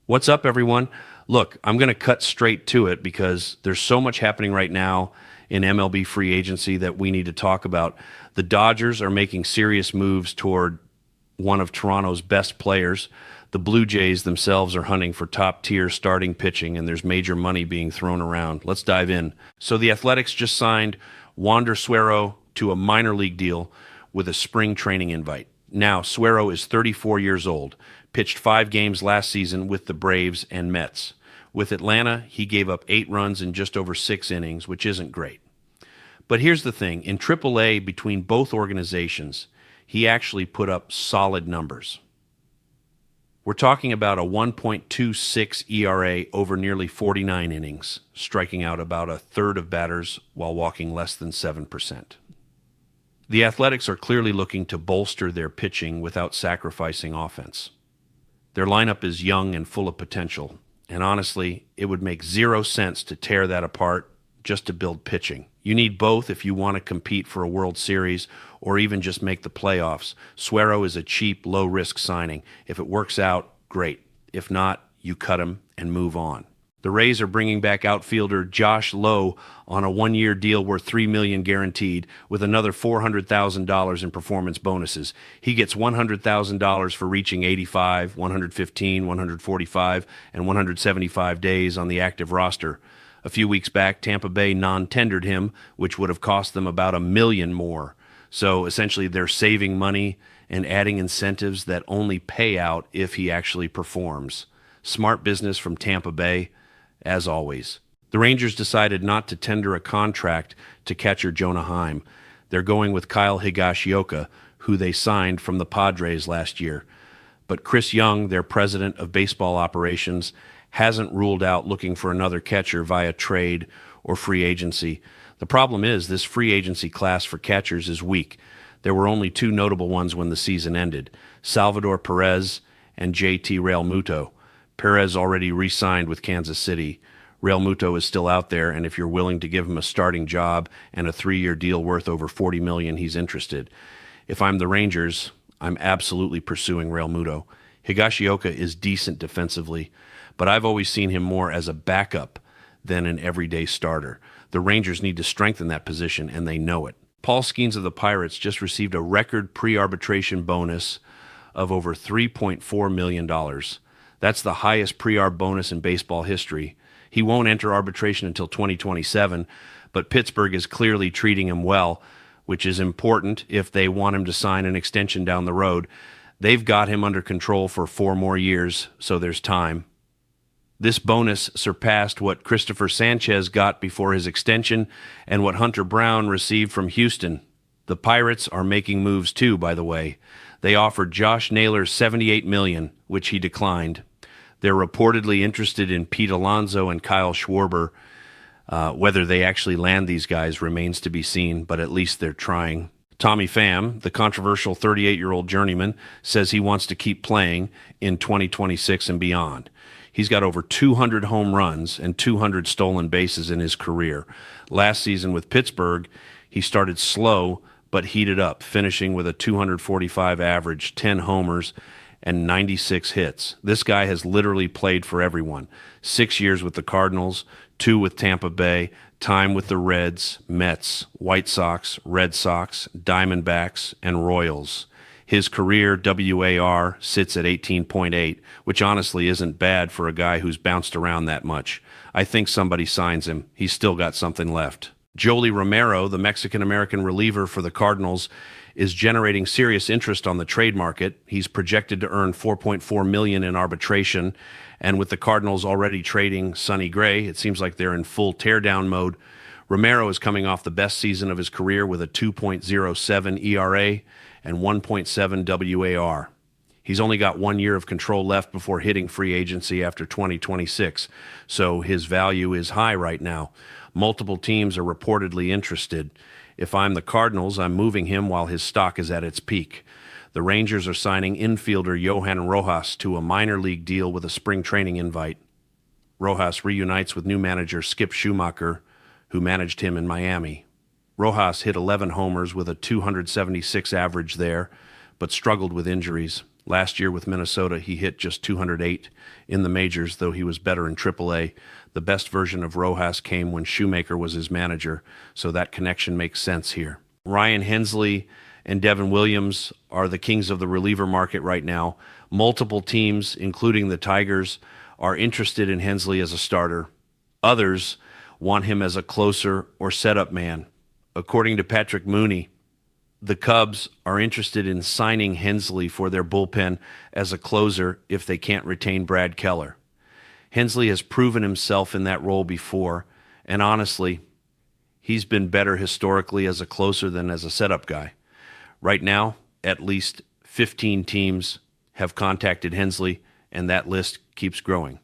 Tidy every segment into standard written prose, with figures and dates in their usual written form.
What's up, everyone? Look, I'm going to cut straight to it because there's so much happening right now in MLB free agency that we need to talk about. The Dodgers are making serious moves toward one of Toronto's best players. The Blue Jays themselves are hunting for top-tier starting pitching, and there's major money being thrown around. Let's dive in. So the Athletics just signed Wander Suero to a minor league deal with a spring training invite. Now, Suero is 34 years old, pitched 5 games last season with the Braves and Mets. With Atlanta, he gave up 8 runs in just over 6 innings, which isn't great. But here's the thing. In AAA, between both organizations, he actually put up solid numbers. We're talking about a 1.26 ERA over nearly 49 innings, striking out about a third of batters while walking less than 7%. The Athletics are clearly looking to bolster their pitching without sacrificing offense. Their lineup is young and full of potential, and honestly, it would make 0 sense to tear that apart just to build pitching. You need both if you want to compete for a World Series or even just make the playoffs. Suero is a cheap, low-risk signing. If it works out, great. If not, you cut him and move on. The Rays are bringing back outfielder Josh Lowe on a 1-year deal worth $3 million guaranteed with another $400,000 in performance bonuses. He gets $100,000 for reaching 85, 115, 145, and 175 days on the active roster. A few weeks back, Tampa Bay non-tendered him, which would have cost them about $1 million more. So essentially they're saving money and adding incentives that only pay out if he actually performs. Smart business from Tampa Bay, as always. The Rangers decided not to tender a contract to catcher Jonah Heim. They're going with Kyle Higashioka, who they signed from the Padres last year. But Chris Young, their president of baseball operations, hasn't ruled out looking for another catcher via trade or free agency. The problem is this free agency class for catchers is weak. There were only 2 notable ones when the season ended, Salvador Perez and JT Realmuto. Perez already re-signed with Kansas City. Realmuto is still out there, and if you're willing to give him a starting job and a 3-year deal worth over $40 million, he's interested. If I'm the Rangers, I'm absolutely pursuing Realmuto. Higashioka is decent defensively, but I've always seen him more as a backup than an everyday starter. The Rangers need to strengthen that position, and they know it. Paul Skeens of the Pirates just received a record pre-arbitration bonus of over $3.4 million. That's the highest pre-arb bonus in baseball history. He won't enter arbitration until 2027, but Pittsburgh is clearly treating him well, which is important if they want him to sign an extension down the road. They've got him under control for 4 more years, so there's time. This bonus surpassed what Christopher Sanchez got before his extension and what Hunter Brown received from Houston. The Pirates are making moves too, by the way. They offered Josh Naylor $78 million, which he declined. They're reportedly interested in Pete Alonso and Kyle Schwarber. Whether they actually land these guys remains to be seen, but at least they're trying. Tommy Pham, the controversial 38-year-old journeyman, says he wants to keep playing in 2026 and beyond. He's got over 200 home runs and 200 stolen bases in his career. Last season with Pittsburgh, he started slow but heated up, finishing with a 245 average, 10 homers, and 96 hits. This guy has literally played for everyone. 6 years with the Cardinals, 2 with Tampa Bay, time with the Reds, Mets, White Sox, Red Sox, Diamondbacks, and Royals. His career WAR sits at 18.8, which honestly isn't bad for a guy who's bounced around that much. I think somebody signs him. He's still got something left. Joely Romero, the Mexican-American reliever for the Cardinals, is generating serious interest on the trade market. He's projected to earn $4.4 million in arbitration, and with the Cardinals already trading Sonny Gray, it seems like they're in full teardown mode. Romero is coming off the best season of his career with a 2.07 ERA and 1.7 WAR. He's only got 1 year of control left before hitting free agency after 2026, so his value is high right now. Multiple teams are reportedly interested. If I'm the Cardinals, I'm moving him while his stock is at its peak. The Rangers are signing infielder Johan Rojas to a minor league deal with a spring training invite. Rojas reunites with new manager Skip Schumacher, who managed him in Miami. Rojas hit 11 homers with a 276 average there, but struggled with injuries. Last year with Minnesota, he hit just 208 in the majors, though he was better in AAA. The best version of Rojas came when Shoemaker was his manager, so that connection makes sense here. Ryan Hensley and Devin Williams are the kings of the reliever market right now. Multiple teams, including the Tigers, are interested in Hensley as a starter. Others want him as a closer or setup man. According to Patrick Mooney, the Cubs are interested in signing Hensley for their bullpen as a closer if they can't retain Brad Keller. Hensley has proven himself in that role before, and honestly, he's been better historically as a closer than as a setup guy. Right now, at least 15 teams have contacted Hensley, and that list keeps growing.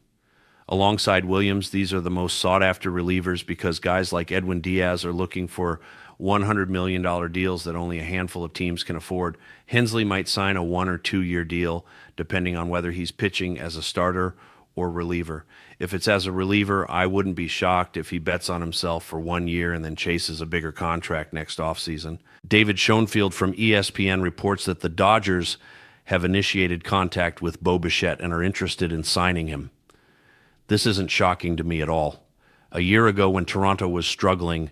Alongside Williams, these are the most sought-after relievers because guys like Edwin Diaz are looking for $100 million deals that only a handful of teams can afford. Hensley might sign a 1 or 2 year deal, depending on whether he's pitching as a starter or reliever. If it's as a reliever, I wouldn't be shocked if he bets on himself for 1 year and then chases a bigger contract next offseason. David Schoenfield from ESPN reports that the Dodgers have initiated contact with Bo Bichette and are interested in signing him. This isn't shocking to me at all. A year ago when Toronto was struggling,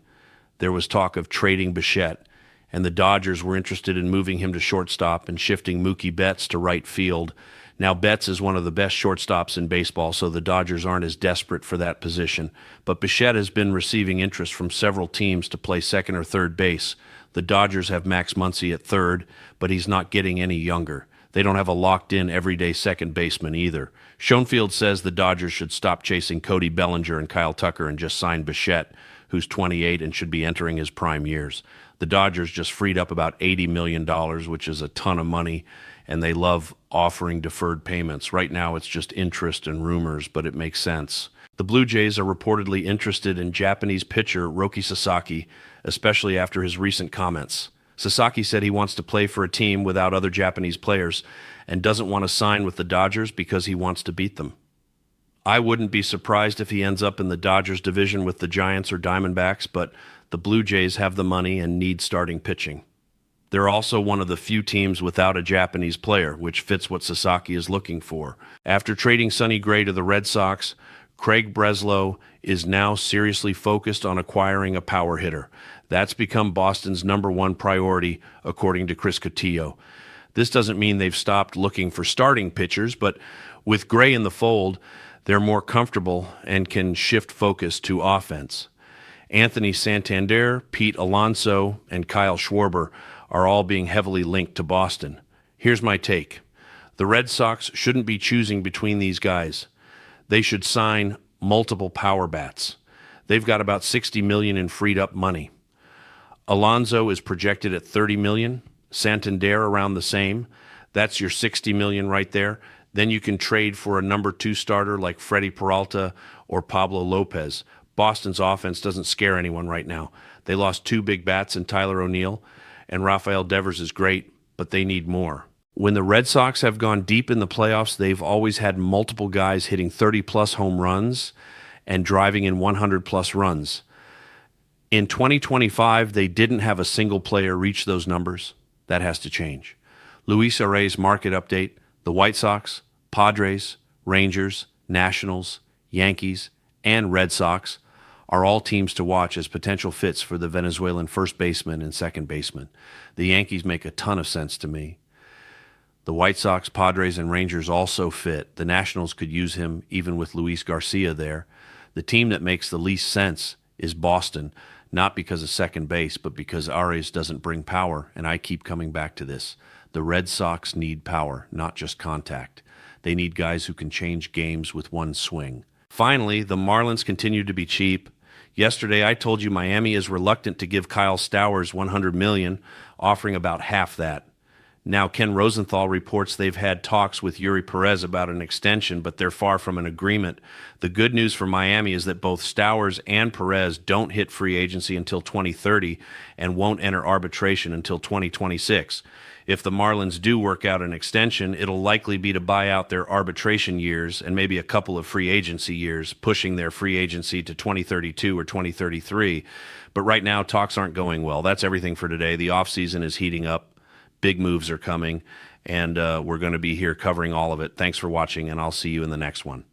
there was talk of trading Bichette, and the Dodgers were interested in moving him to shortstop and shifting Mookie Betts to right field. Now Betts is one of the best shortstops in baseball, so the Dodgers aren't as desperate for that position. But Bichette has been receiving interest from several teams to play second or third base. The Dodgers have Max Muncy at third, but he's not getting any younger. They don't have a locked-in everyday second baseman either. Schoenfield says the Dodgers should stop chasing Cody Bellinger and Kyle Tucker and just sign Bichette, who's 28 and should be entering his prime years. The Dodgers just freed up about $80 million, which is a ton of money, and they love offering deferred payments. Right now it's just interest and rumors, but it makes sense. The Blue Jays are reportedly interested in Japanese pitcher Roki Sasaki, especially after his recent comments. Sasaki said he wants to play for a team without other Japanese players and doesn't want to sign with the Dodgers because he wants to beat them. I wouldn't be surprised if he ends up in the Dodgers division with the Giants or Diamondbacks, but the Blue Jays have the money and need starting pitching. They're also one of the few teams without a Japanese player, which fits what Sasaki is looking for. After trading Sonny Gray to the Red Sox, Craig Breslow is now seriously focused on acquiring a power hitter. That's become Boston's #1 priority, according to Chris Cotillo. This doesn't mean they've stopped looking for starting pitchers, but with Gray in the fold, they're more comfortable and can shift focus to offense. Anthony Santander, Pete Alonso, and Kyle Schwarber are all being heavily linked to Boston. Here's my take. The Red Sox shouldn't be choosing between these guys. They should sign multiple power bats. They've got about $60 million in freed up money. Alonso is projected at $30 million, Santander around the same. That's your $60 million right there. Then you can trade for a #2 starter like Freddie Peralta or Pablo Lopez. Boston's offense doesn't scare anyone right now. They lost 2 big bats in Tyler O'Neill, and Rafael Devers is great, but they need more. When the Red Sox have gone deep in the playoffs, they've always had multiple guys hitting 30-plus home runs and driving in 100-plus runs. In 2025, they didn't have a single player reach those numbers. That has to change. Luis Arraez market update: the White Sox, Padres, Rangers, Nationals, Yankees, and Red Sox are all teams to watch as potential fits for the Venezuelan first baseman and second baseman. The Yankees make a ton of sense to me. The White Sox, Padres, and Rangers also fit. The Nationals could use him even with Luis Garcia there. The team that makes the least sense is Boston, not because of second base, but because Arraez doesn't bring power, and I keep coming back to this. The Red Sox need power, not just contact. They need guys who can change games with one swing. Finally, the Marlins continue to be cheap. Yesterday, I told you Miami is reluctant to give Kyle Stowers $100 million, offering about half that. Now, Ken Rosenthal reports they've had talks with Yuri Perez about an extension, but they're far from an agreement. The good news for Miami is that both Stowers and Perez don't hit free agency until 2030 and won't enter arbitration until 2026. If the Marlins do work out an extension, it'll likely be to buy out their arbitration years and maybe a couple of free agency years, pushing their free agency to 2032 or 2033. But right now, talks aren't going well. That's everything for today. The offseason is heating up. Big moves are coming, and we're going to be here covering all of it. Thanks for watching, and I'll see you in the next one.